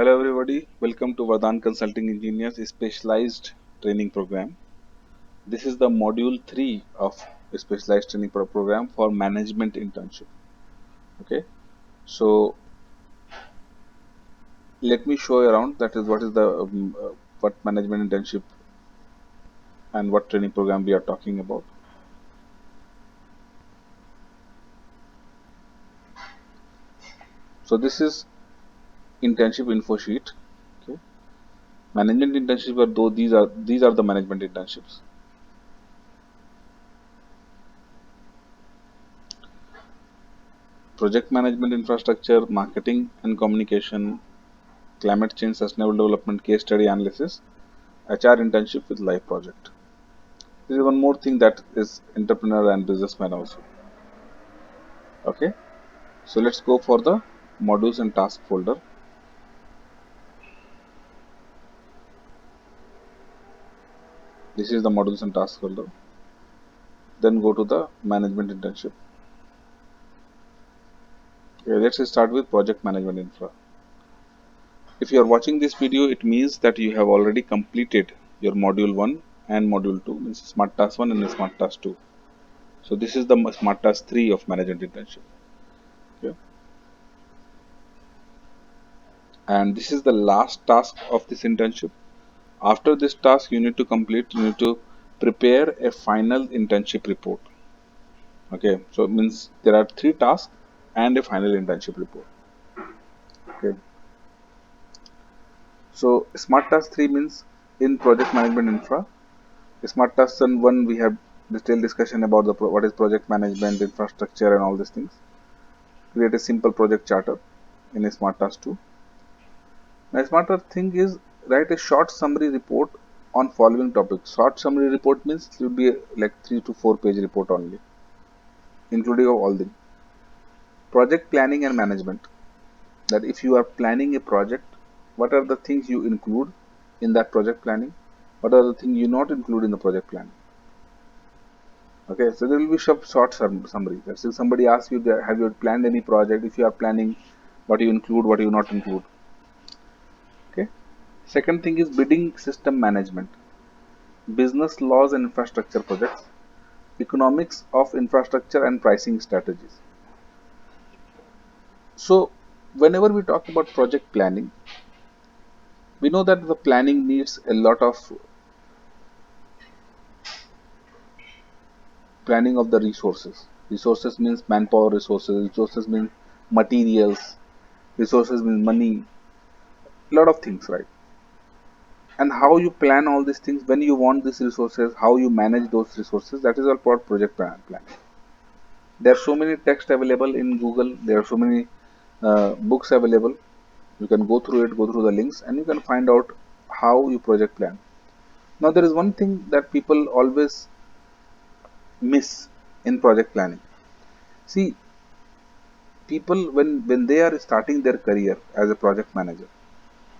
Hello everybody, welcome to Vardhan Consulting Engineers Specialized Training Program. This is the module 3 of a specialized training program for management internship. Okay, so let me show you around that is what is the what management internship and what training program we are talking about. So this is internship info sheet. Okay, management internship are though these are the management internships. Project management infrastructure, marketing and communication, climate change sustainable development case study analysis, HR internship with live project. There is one more thing that is entrepreneur and businessman also. Okay, so let's go for the modules and task folder. This is the modules and task folder. Then go to the management internship. Okay, let's start with project management infra. If you are watching this video, it means that you have already completed your module 1 and module 2, means smart task 1 and smart task 2. So this is the smart task 3 of management internship. Okay. And this is the last task of this internship. After this task, you need to prepare a final internship report. Okay, so it means there are 3 tasks and a final internship report. Okay, so smart task 3 means in project management infra. Smart task 1 we have detailed discussion about the what is project management infrastructure and all these things. Create a simple project charter in a smart task 2. Now smart task thing is write a short summary report on following topics. Short summary report means it will be like 3 to 4 page report only, including of all the project planning and management. That if you are planning a project, what are the things you include in that project planning? What are the things you not include in the project planning? Okay, so there will be short summary. That's if somebody asks you, have you planned any project? If you are planning, what you include, what you not include. Okay. Second thing is bidding system management, business laws and infrastructure projects, economics of infrastructure and pricing strategies. So whenever we talk about project planning, we know that the planning needs a lot of planning of the resources. Resources means manpower resources, resources means materials, resources means money, a lot of things, right? And how you plan all these things, when you want these resources, how you manage those resources, that is all part project plan. There are so many text available in Google, there are so many books available. You can go through it, go through the links, and you can find out how you project plan. Now there is one thing that people always miss in project planning. See, people when they are starting their career as a project manager,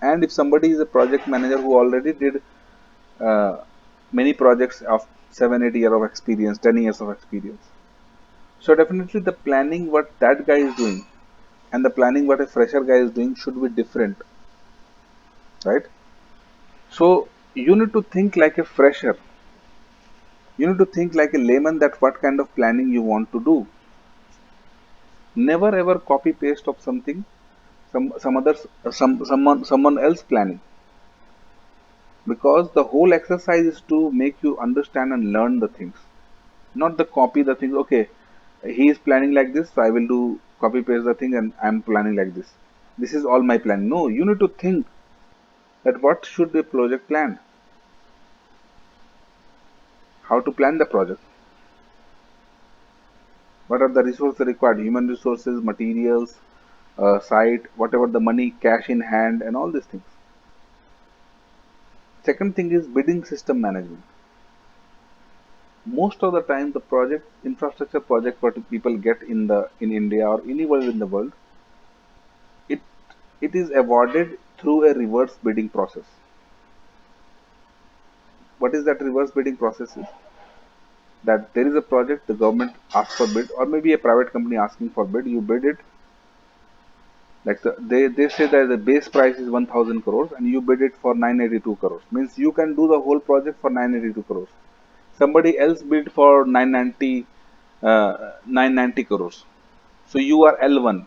and if somebody is a project manager who already did uh, many projects of 7 8 years of experience, 10 years of experience, so definitely the planning what that guy is doing and the planning what a fresher guy is doing should be different, right? So you need to think like a fresher, you need to think like a layman, that what kind of planning you want to do. Never ever copy paste of something, some others, someone else planning, because the whole exercise is to make you understand and learn the things, not the copy the things. Okay, he is planning like this, so I will do copy paste the thing and I'm planning like this. This is all my plan. No, you need to think that what should the project plan, how to plan the project, what are the resources required, human resources, materials, site, whatever the money, cash in hand, and all these things. Second thing is bidding system management. Most of the time the project infrastructure project what people get in India or anywhere in the world, it it is awarded through a reverse bidding process. What is that reverse bidding process is? That there is a project, the government asks for bid, or maybe a private company asking for bid, you bid it, Like they say that the base price is 1000 crores and you bid it for 982 crores. Means you can do the whole project for 982 crores. Somebody else bid for 990 crores. So you are L1.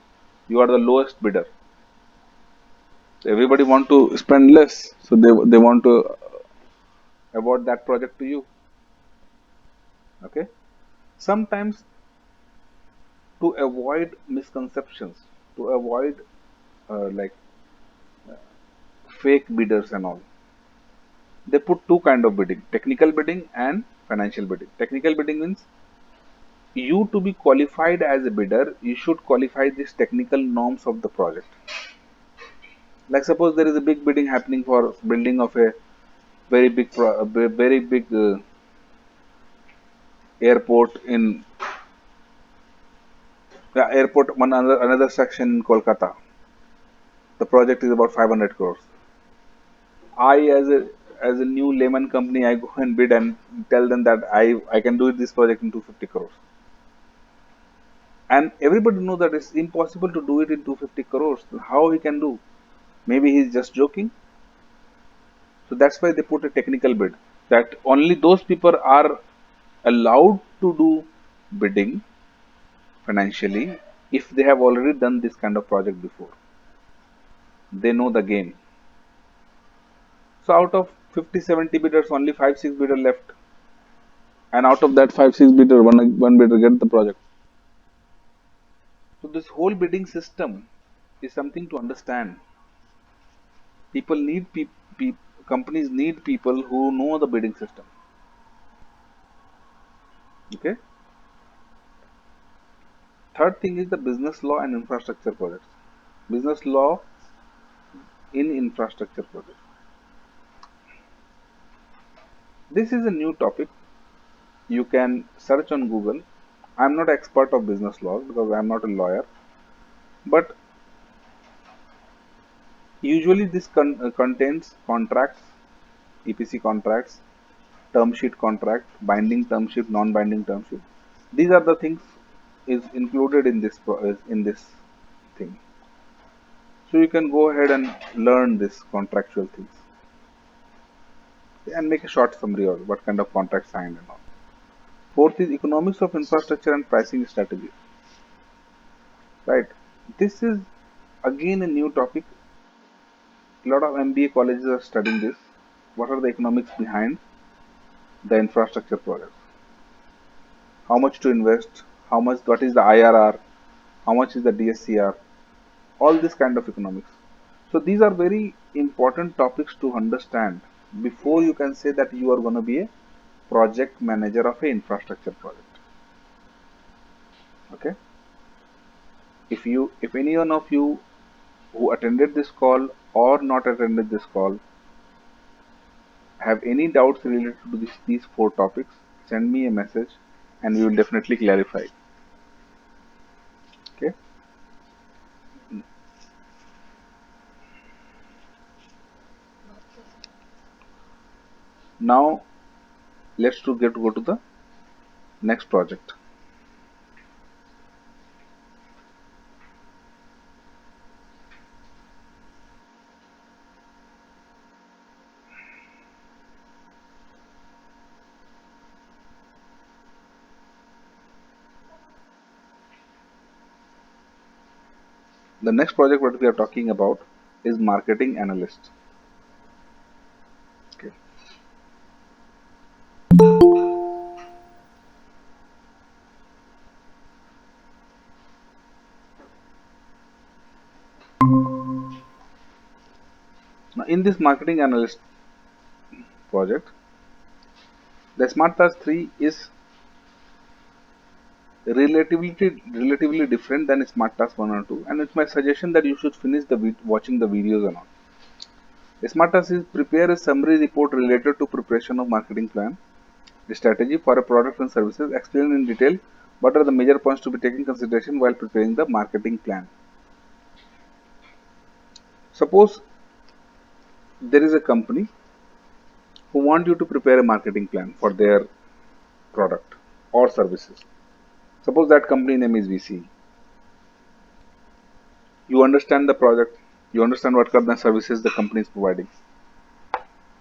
You are the lowest bidder. Everybody want to spend less. So they want to award that project to you. Okay. Sometimes to avoid misconceptions, to avoid like fake bidders and all, they put two kind of bidding: technical bidding and financial bidding. Technical bidding means you to be qualified as a bidder, you should qualify these technical norms of the project. Like suppose there is a big bidding happening for building of a very big airport in airport one another section in Kolkata. The project is about 500 crores. I as a new layman company, I go and bid and tell them that I can do this project in 250 crores. And everybody know that it's impossible to do it in 250 crores. How he can do? Maybe he's just joking. So that's why they put a technical bid, that only those people are allowed to do bidding financially if they have already done this kind of project before. They know the game. So out of 50, 70 bidders, only 5, 6 bidder left. And out of that 5, 6 bidder, one bidder get the project. So this whole bidding system is something to understand. People need companies need people who know the bidding system. Okay. Third thing is the business law and infrastructure projects. Business law in infrastructure projects. This is a new topic. You can search on Google. I'm not expert of business laws because I'm not a lawyer, but usually this contains contracts, EPC contracts, term sheet contract, binding term sheet, non-binding term sheet. These are the things is included in in this thing. So you can go ahead and learn this contractual things and make a short summary of what kind of contract signed and all. Fourth is economics of infrastructure and pricing strategy. Right. This is again a new topic. A lot of MBA colleges are studying this. What are the economics behind the infrastructure project? How much to invest? How much? What is the IRR? How much is the DSCR? All this kind of economics. So these are very important topics to understand before you can say that you are going to be a project manager of a infrastructure project. Okay. If any one of you who attended this call or not attended this call have any doubts related to these four topics, send me a message and we will definitely clarify. Okay. Now let's go to the next project. The next project what we are talking about is marketing analyst. Okay. Now in this marketing analyst project, the Smart Task 3 is relatively different than Smart Task 1 or 2, and it's my suggestion that you should finish the watching the videos and all. Smart Task is prepare a summary report related to preparation of marketing plan, the strategy for a product and services, explain in detail what are the major points to be taken into consideration while preparing the marketing plan. Suppose there is a company who want you to prepare a marketing plan for their product or services. Suppose that company name is VC. You understand the project, you understand what kind of services the company is providing,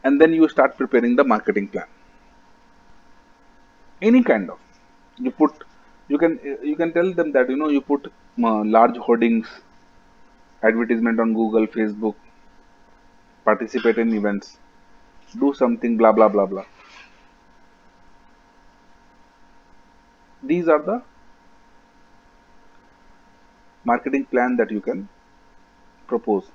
and then you start preparing the marketing plan. Any kind of, you put, you can tell them that you put large hoardings, advertisement on Google, Facebook, participate in events, do something, blah blah blah blah. These are the marketing plan that you can propose.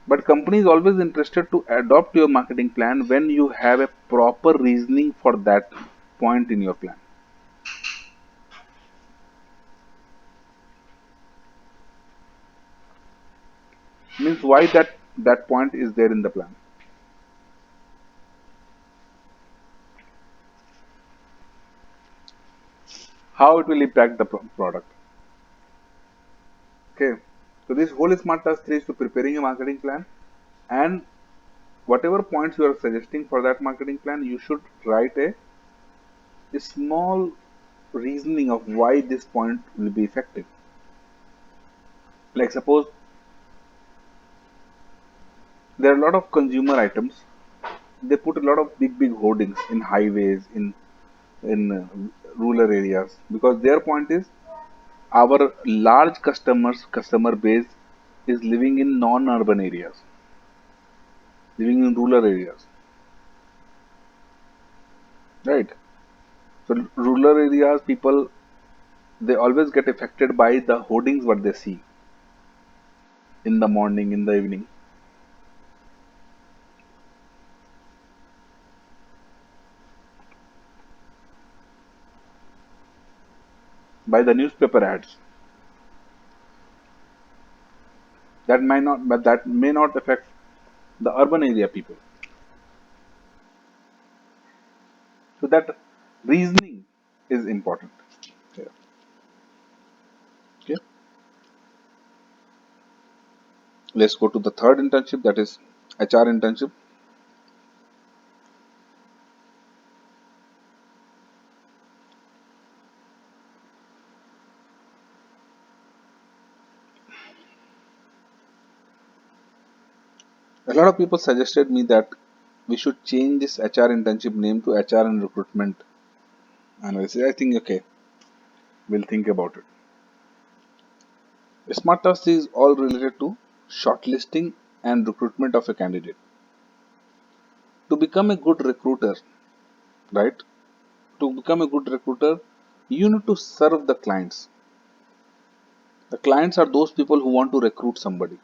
But company is always interested to adopt your marketing plan when you have a proper reasoning for that point in your plan. Means why that point is there in the plan, how it will impact the product. Okay, so this whole smart task 3 is to preparing a marketing plan, and whatever points you are suggesting for that marketing plan, you should write a small reasoning of why this point will be effective. Like suppose there are a lot of consumer items, they put a lot of big hoardings in highways, in rural areas, because their point is our large customer base is living in non-urban areas, living in rural areas, right? So rural areas people, they always get affected by the hoardings what they see in the morning, in the evening, by the newspaper ads. That might not, but that may not affect the urban area people. So that reasoning is important. Yeah. Okay. Let's go to the third internship, that is HR internship. A lot of people suggested me that we should change this HR internship name to HR and recruitment analysis. I think okay, we'll think about it. Smart task is all related to shortlisting and recruitment of a candidate. To become a good recruiter, right? To become a good recruiter, you need to serve the clients. The clients are those people who want to recruit somebody,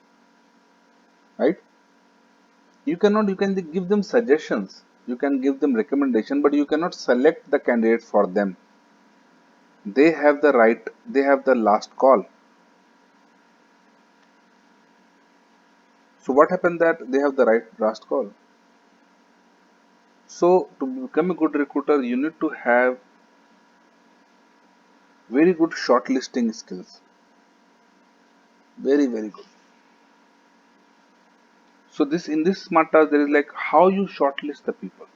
right? You can give them suggestions, you can give them recommendation, but you cannot select the candidate for them. They have the right, they have the last call. So what happened that they have the right last call. So to become a good recruiter, you need to have very good shortlisting skills. Very, very good. So this, in this smart task, there is like how you shortlist the people.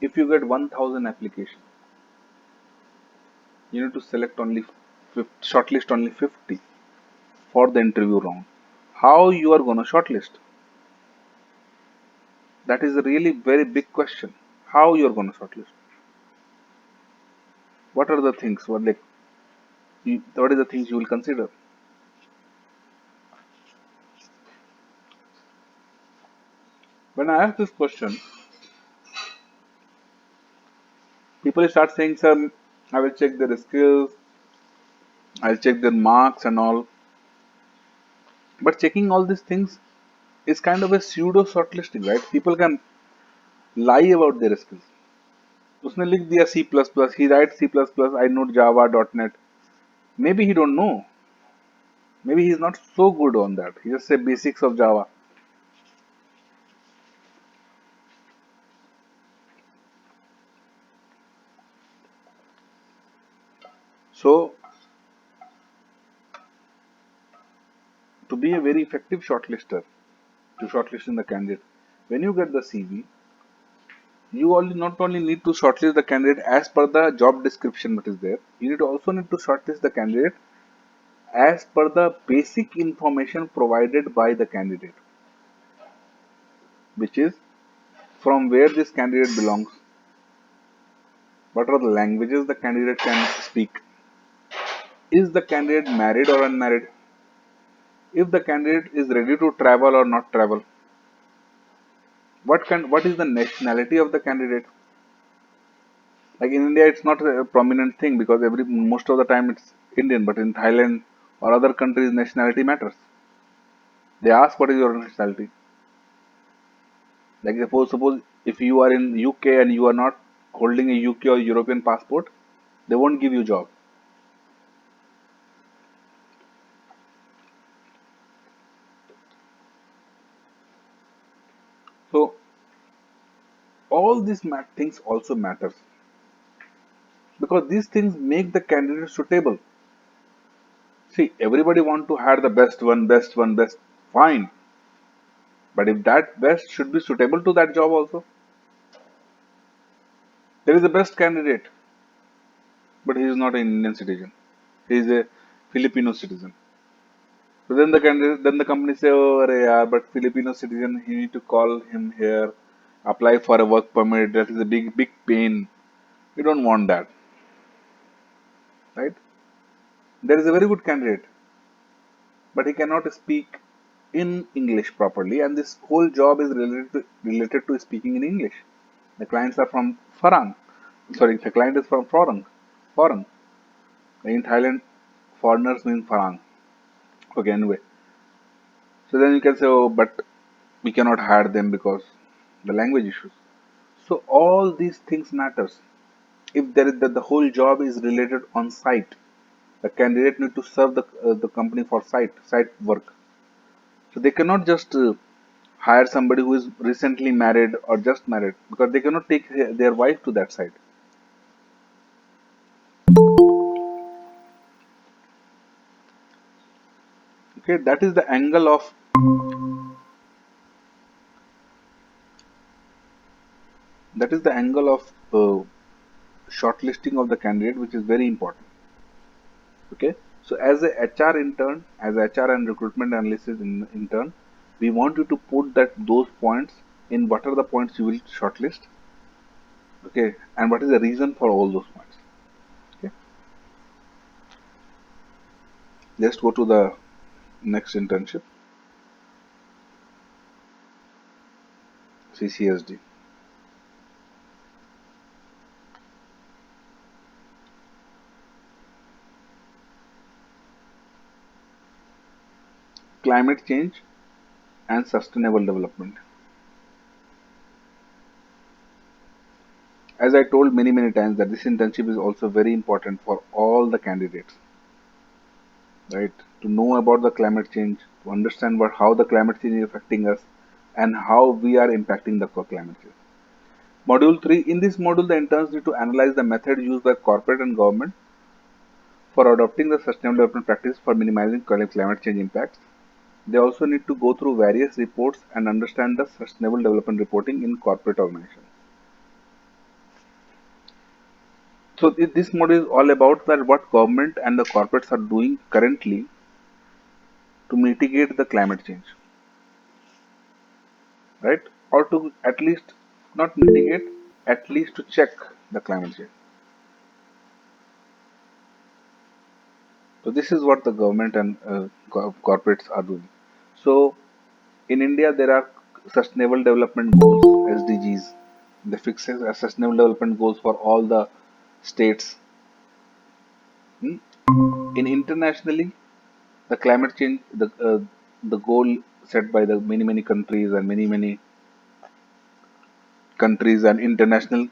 If you get 1000 applications, you need to select only 50, shortlist only 50 for the interview round. How you are gonna shortlist? That is a really very big question. How you are gonna shortlist? What are the things? What is the things you will consider? When I ask this question, people start saying, "Sir, I will check their skills, I'll check their marks and all." But checking all these things is kind of a pseudo shortlisting, right? People can lie about their skills. उसने लिख दिया C++, he writes C++, I know Java, .NET. Maybe he don't know. Maybe he's not so good on that. He just say basics of Java. So to be a very effective shortlister, to shortlist in the candidate, when you get the CV, you only not only need to shortlist the candidate as per the job description that is there, you need to also need to shortlist the candidate as per the basic information provided by the candidate, which is from where this candidate belongs, what are the languages the candidate can speak, is the candidate married or unmarried, if the candidate is ready to travel or not travel, what is the nationality of the candidate. Like in India, it's not a prominent thing because every most of the time it's Indian, but in Thailand or other countries, nationality matters. They ask what is your nationality. Like suppose if you are in UK and you are not holding a UK or European passport, they won't give you job. So all these things also matters because these things make the candidate suitable. See, everybody want to hire the best one, best one, best. Fine, but if that best should be suitable to that job also, there is a best candidate, but he is not an Indian citizen. He is a Filipino citizen. So then the candidate, then the company say, oh, arey yaar, but Filipino citizen, he need to call him here, apply for a work permit. That is a big, big pain. We don't want that, right? There is a very good candidate, but he cannot speak in English properly, and this whole job is related to speaking in English. The clients are from foreign. Sorry, the client is from foreign. Foreign. In Thailand, foreigners mean foreign. Okay, anyway. So then you can say, oh, but we cannot hire them because the language issues. So all these things matters. If there is that the whole job is related on site, the candidate need to serve the company for site work. So they cannot just hire somebody who is recently married or just married because they cannot take their wife to that site. Okay, that is the angle of shortlisting of the candidate, which is very important. Okay, so as a HR intern, as a HR and recruitment analyst intern, we want you to put that those points in what are the points you will shortlist. Okay, and what is the reason for all those points. Okay, let's go to the next internship, CCSD. Climate change and sustainable development. As I told many times that this internship is also very important for all the candidates, right? To know about the climate change, to understand how the climate change is affecting us, and how we are impacting the climate change. Module 3. In this module, the interns need to analyze the method used by corporate and government for adopting the sustainable development practice for minimizing climate change impacts. They also need to go through various reports and understand the sustainable development reporting in corporate organizations. So this module is all about that what government and the corporates are doing currently to mitigate the climate change, right? Or to at least not mitigate, at least to check the climate change. So this is what the government and corporates are doing. So in India, there are sustainable development goals (SDGs). They fix sustainable development goals for all the states. Hmm? In internationally, the climate change, the goal set by the many countries and many countries and international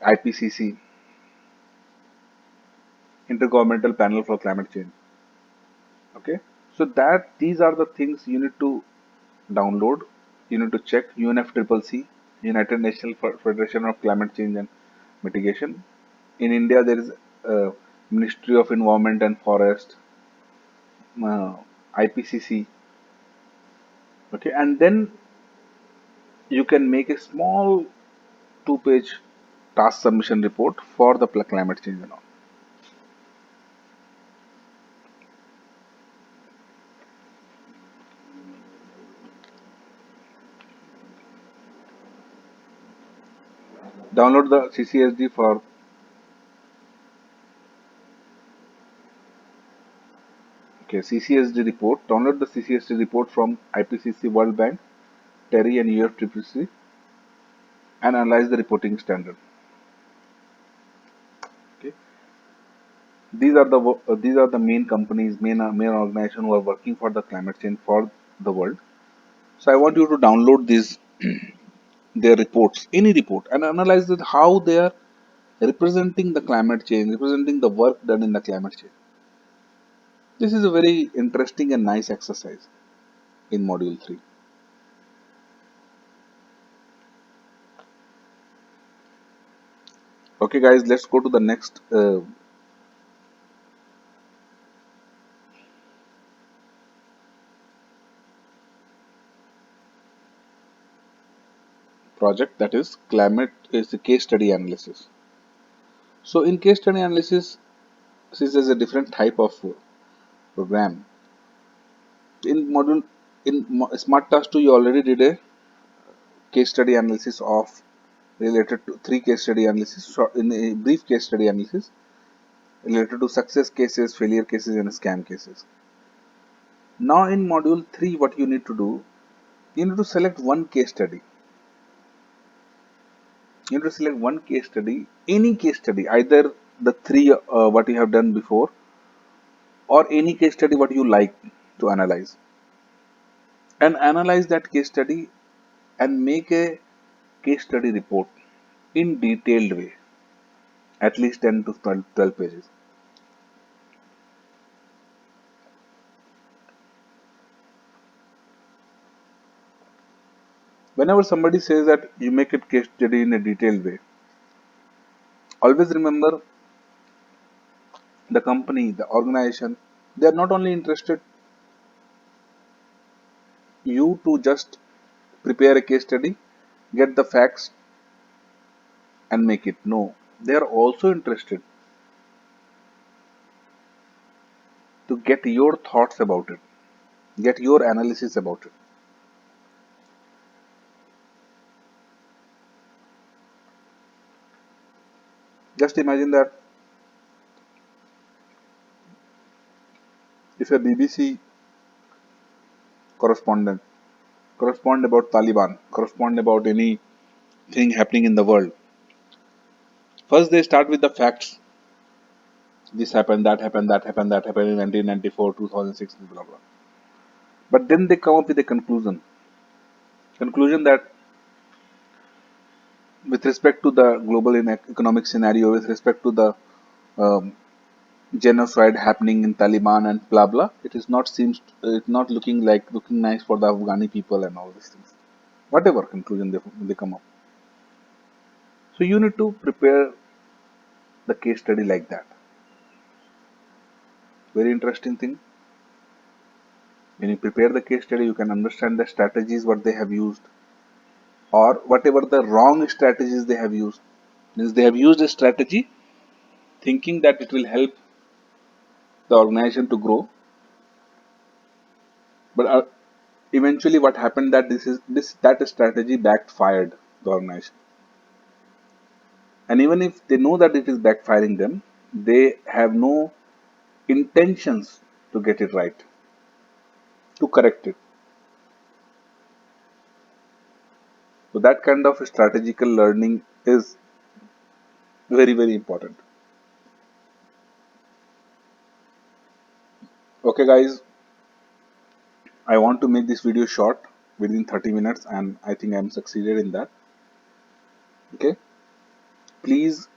IPCC, Intergovernmental Panel for Climate Change. Okay, so that these are the things you need to download. You need to check UNFCCC, United Nations Federation of Climate Change and Mitigation. In India, there is Ministry of Environment and Forest, IPCC. Okay, and then you can make a small two-page task submission report for the climate change and all. Download the CCSD for okay CCSD report. Download the CCSD report from IPCC, World Bank, Terry, and UFCCC, and analyze the reporting standard. Okay, these are the main companies, main organizations who are working for the climate change for the world. So I want you to download these their reports, any report, and analyze it, how they are representing the climate change, representing the work done in the climate change. This is a very interesting and nice exercise in module 3. Okay, guys, let's go to the next project, that is climate is a case study analysis. So in case study analysis, this is a different type of program. In module in Smart Task 2, you already did a case study analysis of related to three case study analysis, in a brief case study analysis related to success cases, failure cases, and scam cases. Now in module 3, what you need to do, you need to select one case study. You need to select one case study, any case study, either the three what you have done before, or any case study what you like to analyze, and analyze that case study and make a case study report in detailed way, at least 10 to 12 pages. Whenever somebody says that you make a case study in a detailed way, always remember the company, the organization, they are not only interested you to just prepare a case study, get the facts and make it. No, they are also interested to get your thoughts about it, get your analysis about it. Just imagine that if a BBC correspondent correspond about Taliban, correspond about anything happening in the world, first they start with the facts. This happened, that happened, that happened, that happened in 1994, 2006, blah blah. But then they come up with a conclusion that with respect to the global economic scenario, with respect to the um, genocide happening in Taliban and blah blah, it is not seems it's not looking nice for the Afghani people and all these things. Whatever conclusion they come up. So you need to prepare the case study like that. Very interesting thing. When you prepare the case study, you can understand the strategies what they have used, or whatever the wrong strategies they have used. Means they have used a strategy thinking that it will help the organization to grow, but eventually what happened that that strategy backfired the organization. And even if they know that it is backfiring them, they have no intentions to get it right, to correct it. So that kind of strategical learning is very, very important. Okay, guys, I want to make this video short within 30 minutes, and I think I'm succeeded in that. Okay, please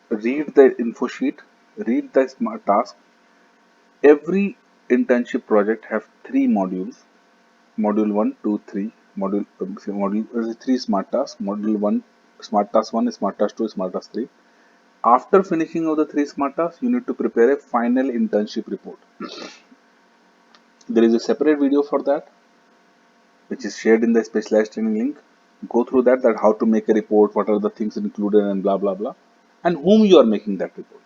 read the info sheet, read the smart task. Every internship project have three modules: module 1, 2, 3. Three smart tasks. Module 1, smart task 1, smart task 2, smart task 3. After finishing of the three smart tasks, you need to prepare a final internship report. There is a separate video for that, which is shared in the specialized training link. Go through that how to make a report, what are the things included, and blah blah blah, and whom you are making that report.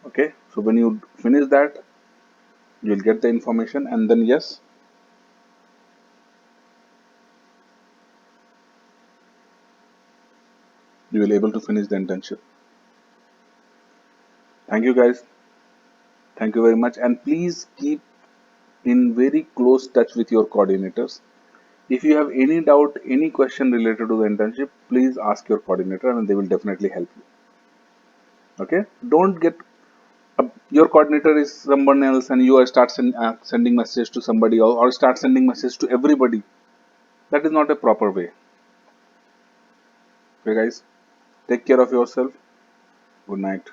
Okay, so when you finish that, you'll get the information, and then yes, you will able to finish the internship. Thank you guys. Thank you very much. And please keep in very close touch with your coordinators. If you have any doubt, any question related to the internship, please ask your coordinator and they will definitely help you. Okay? Don't get your coordinator is someone else and you are sending message to somebody, or start sending message to everybody. That is not a proper way. Okay, guys? Take care of yourself. Good night.